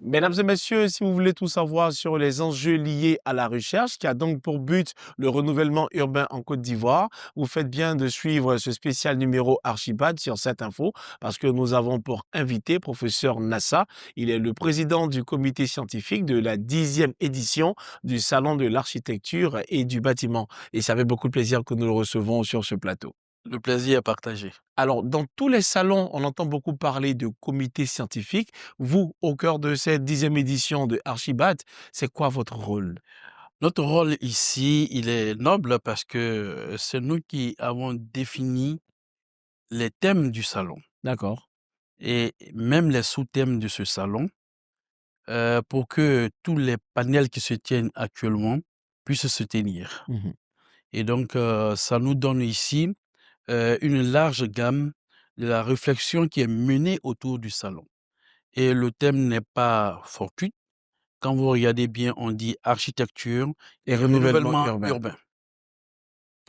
Mesdames et messieurs, si vous voulez tout savoir sur les enjeux liés à la recherche, qui a donc pour but le renouvellement urbain en Côte d'Ivoire, vous faites bien de suivre ce spécial numéro Archibald sur cette info, parce que nous avons pour invité professeur Nassa. Il est le président du comité scientifique de la 10e édition du Salon de l'architecture et du bâtiment. Et ça fait beaucoup de plaisir que nous le recevons sur ce plateau. Le plaisir est partagé. Alors, dans tous les salons, on entend beaucoup parler de comité scientifique. Vous, au cœur de cette 10e édition de Archibat, c'est quoi votre rôle? Notre rôle ici, il est noble parce que c'est nous qui avons défini les thèmes du salon D'accord. et même les sous-thèmes de ce salon pour que tous les panels qui se tiennent actuellement puissent se tenir. Mmh. Et donc, ça nous donne ici une large gamme de la réflexion qui est menée autour du salon. Et le thème n'est pas fortuit. Quand vous regardez bien, on dit architecture Et et renouvellement renouvellement urbain. urbain.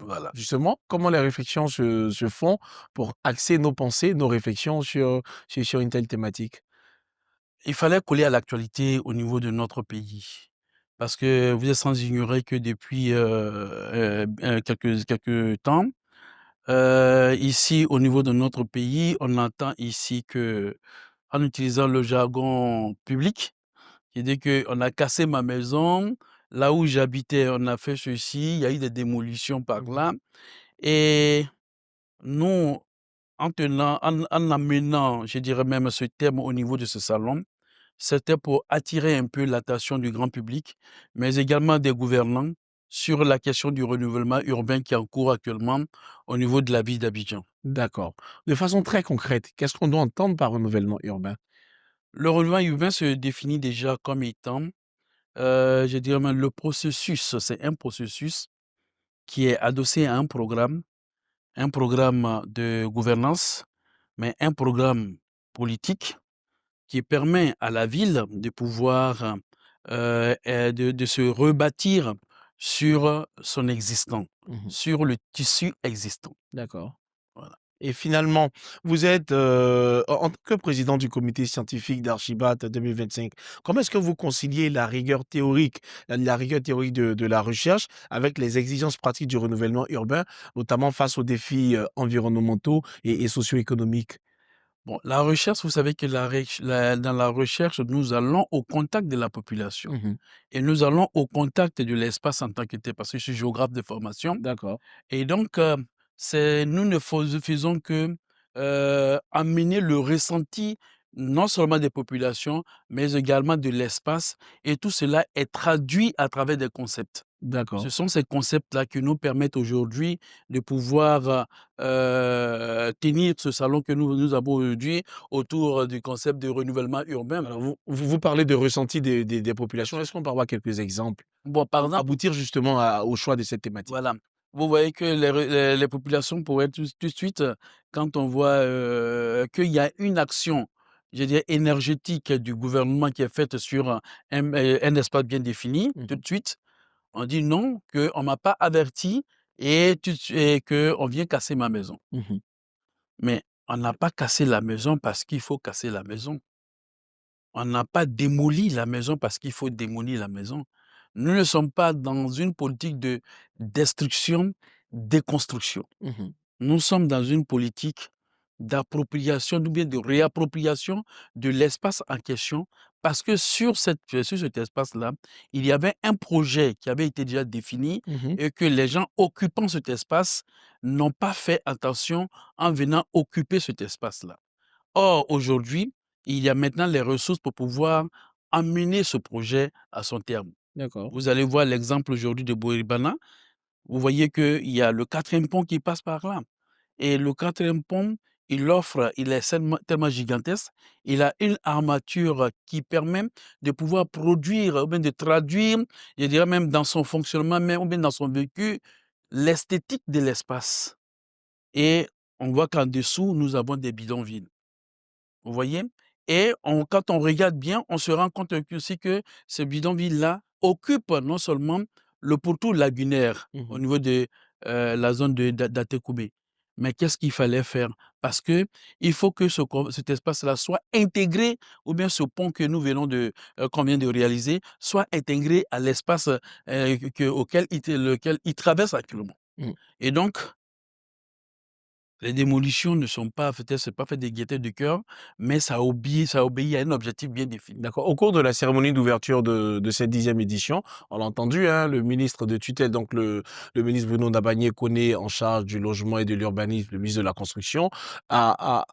Voilà. Justement, comment les réflexions se font pour axer nos pensées, nos réflexions sur une telle thématique? Il fallait coller à l'actualité au niveau de notre pays. Parce que vous êtes sans ignorer que depuis quelques temps, ici, au niveau de notre pays, on entend ici que, en utilisant le jargon public, qui dit qu'on a cassé ma maison, là où j'habitais, on a fait ceci, il y a eu des démolitions par Mmh. là. Et nous, en amenant, je dirais même ce thème au niveau de ce salon, c'était pour attirer un peu l'attention du grand public, mais également des gouvernants sur la question du renouvellement urbain qui est en cours actuellement au niveau de la ville d'Abidjan. D'accord. De façon très concrète, qu'est-ce qu'on doit entendre par renouvellement urbain? Le renouvellement urbain se définit déjà comme étant, je dirais même le processus, c'est un processus qui est adossé à un programme de gouvernance, mais un programme politique qui permet à la ville de pouvoir, de se rebâtir sur son existant, Mmh. sur le tissu existant. D'accord. Voilà. Et finalement, vous êtes, en tant que président du comité scientifique d'Archibat 2025, comment est-ce que vous conciliez la rigueur théorique de la recherche avec les exigences pratiques du renouvellement urbain, notamment face aux défis, environnementaux et socio-économiques? Bon, la recherche, vous savez que dans la recherche, nous allons au contact de la population Mmh. et nous allons au contact de l'espace en tant que tel, parce que je suis géographe de formation. D'accord. Et donc, nous ne faisons que, amener le ressenti, non seulement des populations, mais également de l'espace, et tout cela est traduit à travers des concepts. Ce D'accord. sont ces concepts-là qui nous permettent aujourd'hui de pouvoir, tenir ce salon que nous avons aujourd'hui autour du concept de renouvellement urbain. Alors vous parlez de ressenti des populations. Est-ce qu'on peut avoir quelques exemples Bon, par pour exemple, aboutir justement au choix de cette thématique? voilà. Vous voyez que les populations pourraient tout de suite, quand on voit, qu'il y a une action, je dirais énergétique du gouvernement qui est faite sur un espace bien défini, tout Mmh. de suite, on dit: «Non, qu'on m'a pas averti et qu'on vient casser ma maison». Mmh. Mais on n'a pas cassé la maison parce qu'il faut casser la maison. On n'a pas démoli la maison parce qu'il faut démolir la maison. Nous ne sommes pas dans une politique de destruction, déconstruction. Mmh. Nous sommes dans une politique d'appropriation ou bien de réappropriation de l'espace en question, parce que sur cet espace-là, il y avait un projet qui avait été déjà défini Mmh. et que les gens occupant cet espace n'ont pas fait attention en venant occuper cet espace-là. Or, aujourd'hui, il y a maintenant les ressources pour pouvoir amener ce projet à son terme. D'accord. Vous allez voir l'exemple aujourd'hui de Bouribana. Vous voyez qu'il y a le quatrième pont qui passe par là. Et le quatrième pont, il est tellement gigantesque, il a une armature qui permet de pouvoir produire, ou bien de traduire, je dirais même dans son fonctionnement, même, ou bien dans son vécu, l'esthétique de l'espace. Et on voit qu'en dessous, nous avons des bidonvilles. Vous voyez? Et quand on regarde bien, on se rend compte aussi que ce bidonville-là occupe non seulement le pourtour lagunaire au Mmh. niveau de la zone d'Atekoubé, Mais qu'est-ce qu'il fallait faire? Parce que il faut que cet espace-là soit intégré ou bien ce pont que nous venons qu'on vient de réaliser, soit intégré à l'espace, auquel lequel il traverse actuellement. Mmh. Et donc, les démolitions ne sont pas peut-être c'est pas fait de gaieté de cœur, mais ça obéit à un objectif bien défini. D'accord. Au cours de la cérémonie d'ouverture de cette 10e édition, on l'a entendu, hein, le ministre de tutelle, donc le ministre Bruno Dabagné-Koné, en charge du logement et de l'urbanisme, le ministre de la construction, a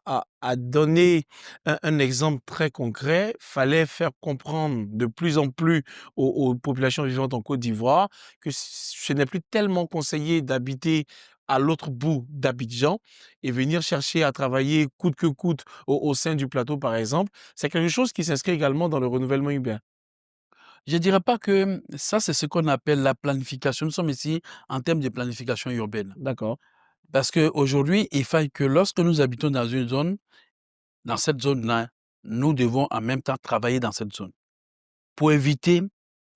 donné un exemple très concret. Fallait faire comprendre de plus en plus aux populations vivantes en Côte d'Ivoire que ce n'est plus tellement conseillé d'habiter à l'autre bout d'Abidjan et venir chercher à travailler coûte que coûte au sein du plateau, par exemple. C'est quelque chose qui s'inscrit également dans le renouvellement urbain. Je dirais pas que ça, c'est ce qu'on appelle la planification. Nous sommes ici en termes de planification urbaine. D'accord. Parce qu'aujourd'hui, il faille que lorsque nous habitons dans une zone, dans cette zone-là, nous devons en même temps travailler dans cette zone pour éviter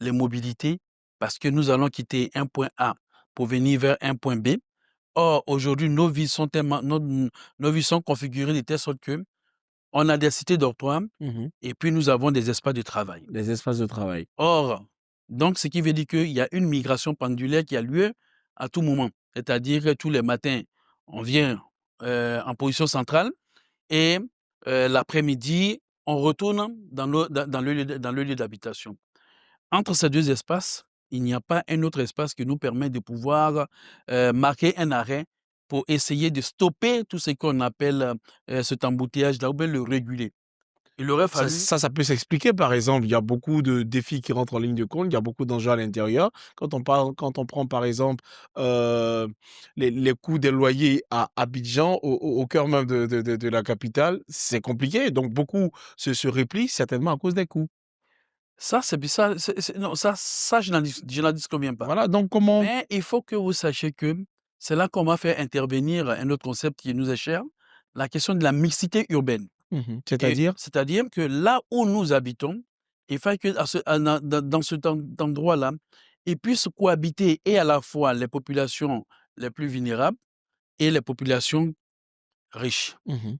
les mobilités, parce que nous allons quitter un point A pour venir vers un point B. Or, aujourd'hui, nos vies sont configurées de telle sorte que on a des cités dortoirs Mmh. et puis nous avons des espaces de travail. Les espaces de travail. Or, donc, ce qui veut dire qu'il y a une migration pendulaire qui a lieu à tout moment. C'est-à-dire que tous les matins, on vient en position centrale et l'après-midi, on retourne dans le lieu d'habitation. Entre ces deux espaces, il n'y a pas un autre espace qui nous permet de pouvoir marquer un arrêt pour essayer de stopper tout ce qu'on appelle cet embouteillage-là ou bien le réguler. Il aurait Ça fallu. ça ça peut s'expliquer, par exemple, il y a beaucoup de défis qui rentrent en ligne de compte, il y a beaucoup d'enjeux à l'intérieur. Quand on prend, par exemple, heu, les coûts des loyers à Abidjan, au cœur même de la capitale, c'est compliqué. Donc beaucoup se replient certainement à cause des coûts. Ça, c'est bi ça c'est non, ça je n'en disconviens pas. Voilà, donc comment Mais il faut que vous sachiez que c'est là qu'on va faire intervenir un autre concept qui nous est cher, la question de la mixité urbaine. mmh, Et c'est-à-dire? c'est-à-dire que là où nous habitons, il faut que dans cet endroit-là, ils puissent cohabiter et à la fois les populations les plus vulnérables et les populations riches. Mmh.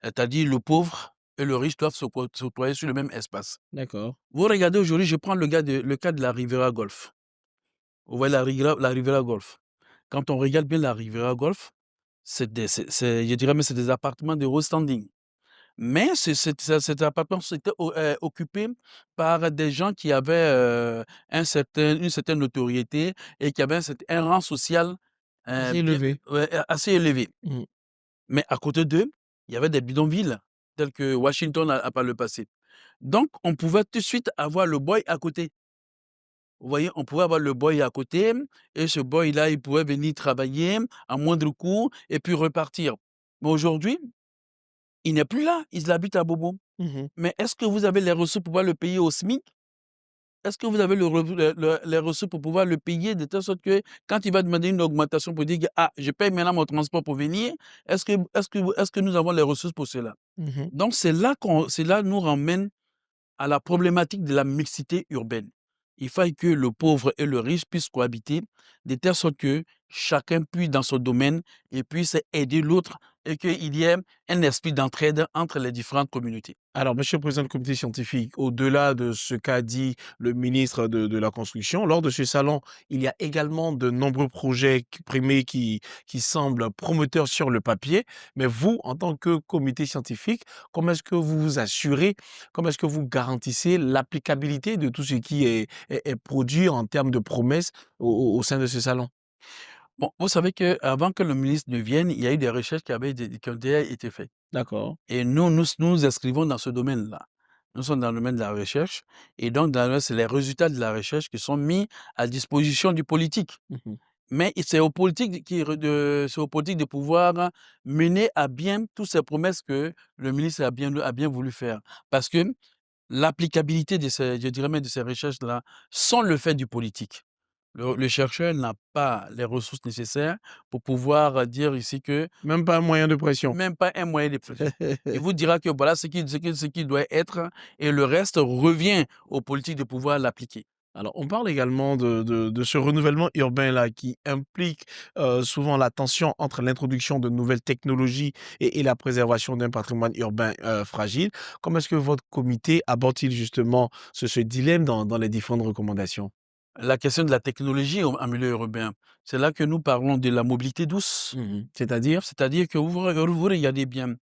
C'est-à-dire le pauvre et le riche doivent se côtoyer sur le même espace. D'accord. Vous regardez aujourd'hui, je prends le cas de la Riviera Golf. Vous voyez la Riviera Golf. Quand on regarde bien la Riviera Golf, je dirais même c'est des appartements de haut standing. Mais cet appartement c'était occupé par des gens qui avaient, une certaine notoriété et qui avaient un rang social, Assez bien élevé. ouais, assez élevé. Mmh. Mais à côté d'eux, il y avait des bidonvilles tels que Washington a par le passé. Donc on pouvait tout de suite avoir le boy à côté. Vous voyez, on pouvait avoir le boy à côté et ce boy-là, il pouvait venir travailler à moindre coût et puis repartir. Mais aujourd'hui, il n'est plus là, il habite à Bobo. Mmh. Mais est-ce que vous avez les ressources pour pouvoir le payer au SMIC? Est-ce que vous avez les ressources pour pouvoir le payer de telle sorte que quand il va demander une augmentation pour dire que ah, je paye maintenant mon transport pour venir, est-ce que nous avons les ressources pour cela? Mmh. Donc c'est là nous ramène à la problématique de la mixité urbaine. Il faille que le pauvre et le riche puissent cohabiter de telle sorte que chacun puisse dans son domaine et puisse aider l'autre et qu'il y ait un esprit d'entraide entre les différentes communautés. Alors, monsieur le président du comité scientifique, au-delà de ce qu'a dit le ministre de la Construction, lors de ce salon, il y a également de nombreux projets primés qui semblent promoteurs sur le papier. Mais vous, en tant que comité scientifique, comment est-ce que vous vous assurez, comment est-ce que vous garantissez l'applicabilité de tout ce qui est produit en termes de promesses au sein de ce salon? Bon, vous savez qu'avant que le ministre ne vienne, il y a eu des recherches qui ont déjà été faites. D'accord. Et nous inscrivons dans ce domaine-là. Nous sommes dans le domaine de la recherche et donc c'est les résultats de la recherche qui sont mis à disposition du politique. Mmh. Mais c'est aux politiques de pouvoir mener à bien toutes ces promesses que le ministre a bien voulu faire. Parce que l'applicabilité de ces, je dirais même de ces recherches-là, sont le fait du politique. Le chercheur n'a pas les ressources nécessaires pour pouvoir dire ici que Même pas un moyen de pression? même pas un moyen de pression. Il vous dira que voilà ce qui doit être et le reste revient aux politiques de pouvoir l'appliquer. Alors, on parle également de ce renouvellement urbain-là qui implique, souvent la tension entre l'introduction de nouvelles technologies et la préservation d'un patrimoine urbain, fragile. Comment est-ce que votre comité aborde-t-il justement ce dilemme dans les différentes recommandations? La question de la technologie en milieu urbain, c'est là que nous parlons de la mobilité douce. Mmh. C'est-à-dire? C'est-à-dire que vous regardez bien,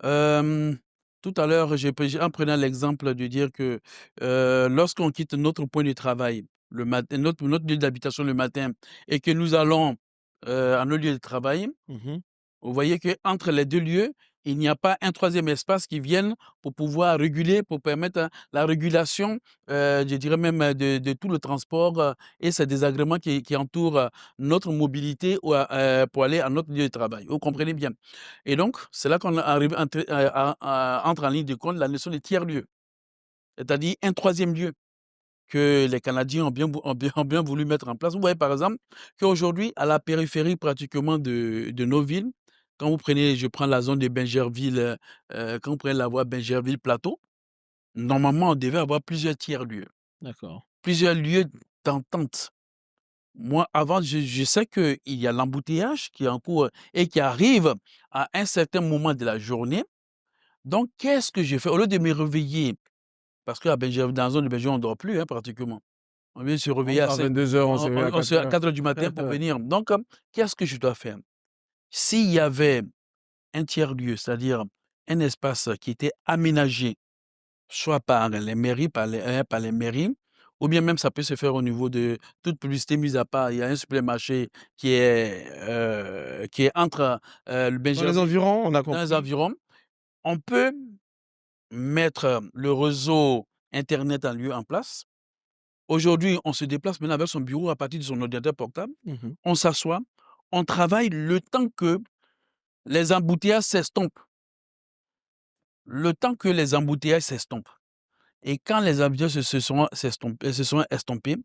hem, tout à l'heure, en prenant l'exemple de dire que, lorsqu'on quitte notre point de travail le matin, notre lieu d'habitation le matin et que nous allons, à nos lieux de travail. Mmh. Vous voyez qu'entre les 2 lieux, il n'y a pas un troisième espace qui vienne pour pouvoir réguler, pour permettre, la régulation, je dirais même, de tout le transport, et ces désagréments qui entourent, notre mobilité ou pour aller à notre lieu de travail. Vous comprenez bien? Et donc, c'est là qu'on arrive entre en ligne de compte la notion de tiers-lieu, c'est-à-dire un troisième lieu que les Canadiens ont bien voulu mettre en place. Vous voyez, par exemple, qu'aujourd'hui, à la périphérie pratiquement de nos villes, quand vous prenez je prends la zone de Bingerville, quand vous prenez la voie Bingerville-Plateau, normalement, on devait avoir plusieurs tiers-lieux, D'accord. plusieurs lieux d'entente. Moi, avant, je sais qu'il y a l'embouteillage qui est en cours et qui arrive à un certain moment de la journée. Donc, qu'est-ce que je fais? Au lieu de me réveiller, parce qu'à Bingerville, dans la zone de Bingerville, on ne dort plus, hein, pratiquement. On vient se réveiller À 22 heures, on se réveille à on se à 4 heures. 4 heures du matin pour venir. Donc, qu'est-ce que je dois faire? S'il y avait un tiers-lieu, c'est-à-dire un espace qui était aménagé, soit par les mairies, par les mairies, ou bien même ça peut se faire au niveau de toute publicité mise à part. Il y a un supermarché qui est entre, le Dans les Benjerville, environs, on a dans les compris. environs. On peut mettre, le réseau internet en place. Aujourd'hui, on se déplace maintenant avec son bureau à partir de son ordinateur portable. Mmh. On s'assoit, on travaille le temps que les embouteillages s'estompent. Le temps que les embouteillages s'estompent. Et quand les embouteillages se sont estompés,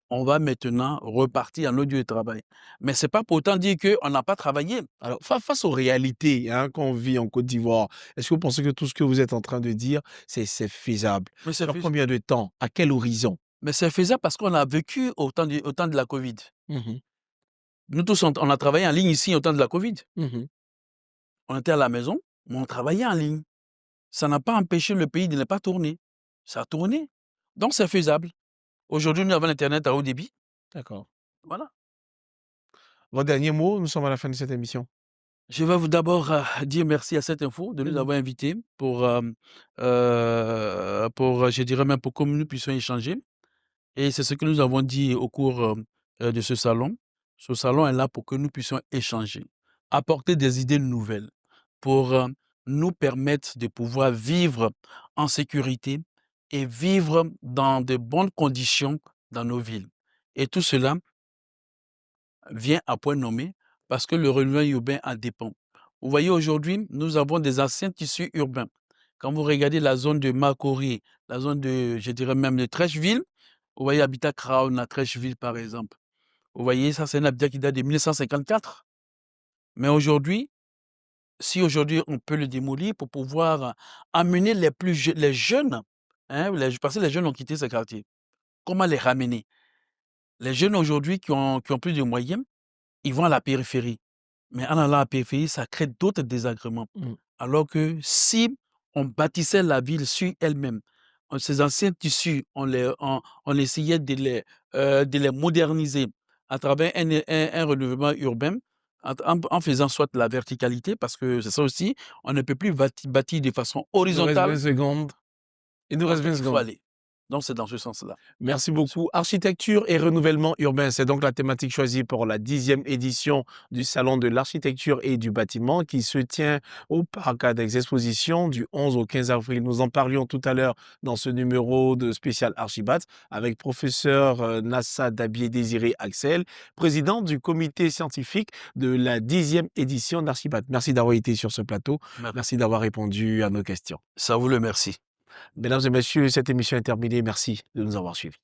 on va maintenant repartir à notre lieu de travail. Mais c'est pas pour autant dire qu'on n'a pas travaillé. Alors, face aux réalités, hein, qu'on vit en Côte d'Ivoire, est-ce que vous pensez que tout ce que vous êtes en train de dire, c'est faisable? Mais c'est Sur fais combien de temps? À quel horizon? mais c'est faisable parce qu'on a vécu au temps de la covid. Mmh. Nous tous, on a travaillé en ligne ici au temps de la covid. Mmh. On était à la maison, mais on travaillait en ligne. Ça n'a pas empêché le pays de ne pas tourner. Ça a tourné. Donc c'est faisable. Aujourd'hui, nous avons l'internet à haut débit. D'accord. Voilà. Votre dernier mot? Nous sommes à la fin de cette émission. Je vais vous d'abord, dire merci à cette info de nous Mmh. avoir invités pour, je dirais même pour que nous puissions échanger, et c'est ce que nous avons dit au cours, de ce salon. Ce salon est là pour que nous puissions échanger, apporter des idées nouvelles pour, nous permettre de pouvoir vivre en sécurité et vivre dans de bonnes conditions dans nos villes, et tout cela vient à point nommé parce que le renouvellement urbain en dépend. Vous voyez, aujourd'hui, nous avons des anciens tissus urbains. Quand vous regardez la zone de Makori, la zone de, je dirais même de Trècheville, vous voyez Habitat Crown à Trècheville, par exemple. Vous voyez, ça, c'est un habitat qui date de 1954. Mais aujourd'hui, si aujourd'hui on peut le démolir pour pouvoir amener les jeunes, hein, parce que les jeunes ont quitté ce quartier, comment les ramener? Les jeunes aujourd'hui qui ont plus de moyens, ils vont à la périphérie. Mais en allant à la périphérie, ça crée d'autres désagréments. Mmh. Alors que si on bâtissait la ville sur elle-même, ces anciens tissus, on essayait de les moderniser à travers un renouvellement urbain, en faisant soit la verticalité, parce que c'est ça aussi, on ne peut plus bâtir de façon Il nous reste 20 horizontale, secondes. Il nous reste donc 20 il faut secondes. aller. Donc c'est dans ce sens-là. Merci beaucoup. Architecture et renouvellement urbain, c'est donc la thématique choisie pour la 10e édition du Salon de l'architecture et du bâtiment qui se tient au Parc des Expositions du 11 au 15 avril. Nous en parlions tout à l'heure dans ce numéro de spécial Archibat avec professeur Nassa Dabier Désiré Axel, président du comité scientifique de la 10e édition d'Archibat. Merci d'avoir été sur ce plateau. Mer Merci d'avoir répondu à nos questions. Ça vous le merci. Mesdames et messieurs, cette émission est terminée. Merci de nous avoir suivis.